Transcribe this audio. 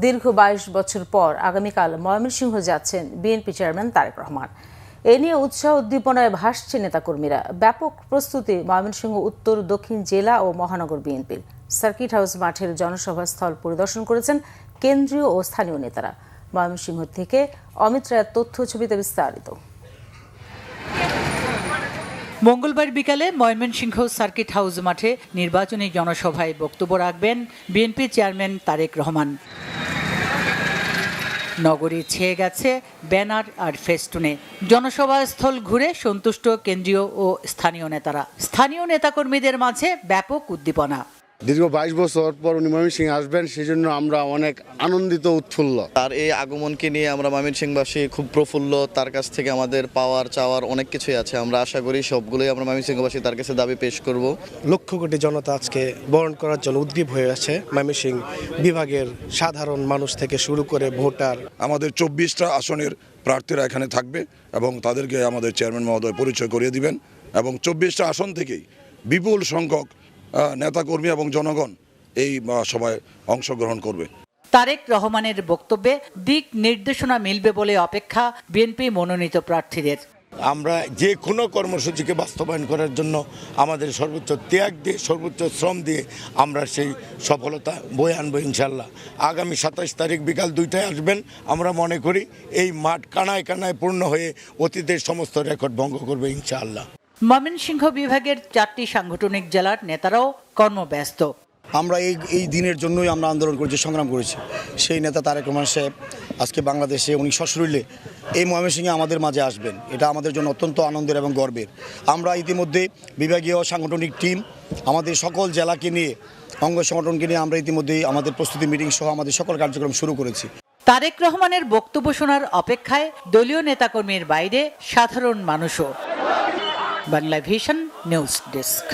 দীর্ঘ 22 বছর পর আগামীকাল ময়মনসিংহ যাচ্ছেন বিএনপি চেয়ারম্যান তারেক রহমান। এ নিয়ে উৎসাহ উদ্দীপনায় ভাসছে নেতাকর্মীরা। ব্যাপক প্রস্তুতি ময়মনসিংহ উত্তর, দক্ষিণ জেলা ও মহানগর বিএনপির। সার্কিট হাউস মাঠের জনসভা স্থল পরিদর্শন করেছেন কেন্দ্রীয় ও স্থানীয় নেতারা। ময়মনসিংহ থেকে অমিত রায়ের তথ্য ছবিতে বিস্তারিত। মঙ্গলবার বিকালে ময়মনসিংহ সার্কিট হাউস মাঠে নির্বাচনী জনসভায় বক্তব্য রাখবেন বিএনপি চেয়ারম্যান তারেক রহমান। নগরী ছেয়ে গেছে ব্যানার আর ফেস্টুনে। জনসভা স্থল ঘুরে সন্তুষ্ট কেন্দ্রীয় ও স্থানীয় নেতারা। স্থানীয় নেতাকর্মীদের মাঝে ব্যাপক উদ্দীপনা। দীর্ঘ 22 বছর পর উনি ময়মনসিংহে আসবেন, সেই জন্য আমরা অনেক আনন্দিত, উৎফুল্ল। তার এই আগমনকে নিয়ে আমরা ময়মনসিংহবাসী খুব প্রফুল্ল। তার কাছ থেকে আমাদের পাওয়ার চাওয়ার অনেক কিছুই আছে। আমরা আশা করি সবগুলোই আমরা ময়মনসিংহবাসী তার কাছে দাবি পেশ করব। লক্ষ কোটি জনতা আজকে বরণ করার জন্য উদ্গ্রীব হয়ে আছে। ময়মনসিংহ বিভাগের সাধারণ মানুষ থেকে শুরু করে ভোটার। আমাদের 24টা আসনের প্রার্থীরা এখানে থাকবে এবং তাদেরকে আমাদের চেয়ারম্যান মহোদয় পরিচয় করিয়ে দিবেন এবং 24টা আসন থেকেই বিপুল সংখ্যক নেতাকর্মী এবং জনগণ এই সভায় অংশগ্রহণ করবে। তারেক রহমানের বক্তব্যে দিক নির্দেশনা মিলবে বলে অপেক্ষা বিএনপি মনোনীত প্রার্থীদের। আমরা যে কোনো কর্মসূচিকে বাস্তবায়ন করার জন্য আমাদের সর্বোচ্চ ত্যাগ দিয়ে, সর্বোচ্চ শ্রম দিয়ে আমরা সেই সফলতা বয়ে আনবো ইনশাল্লাহ। আগামী 27 তারিখ বিকাল 2টায় আসবেন। আমরা মনে করি এই মাঠ কানায় কানায় পূর্ণ হয়ে অতীতের সমস্ত রেকর্ড ভঙ্গ করবে ইনশাআল্লাহ। ময়মনসিংহ বিভাগের 4টি সাংগঠনিক জেলার নেতারাও কর্মব্যস্ত। আমরা এই দিনের জন্যই আমরা আন্দোলন করেছি, সংগ্রাম করেছি। সেই নেতা তারেক রহমান সাহেব আজকে বাংলাদেশে উনি সশরীরে এই ময়মনসিংহে আমাদের মাঝে আসবেন। এটা আমাদের জন্য অত্যন্ত আনন্দের এবং গর্বের। আমরা ইতিমধ্যে বিভাগীয় সাংগঠনিক টিম, আমাদের সকল জেলাকে নিয়ে, অঙ্গ সংগঠনকে নিয়ে আমরা ইতিমধ্যেই আমাদের প্রস্তুতি মিটিং সহ আমাদের সকল কার্যক্রম শুরু করেছি। তারেক রহমানের বক্তব্য শোনার অপেক্ষায় দলীয় নেতাকর্মীর বাইরে সাধারণ মানুষও। Bangla vision news desk.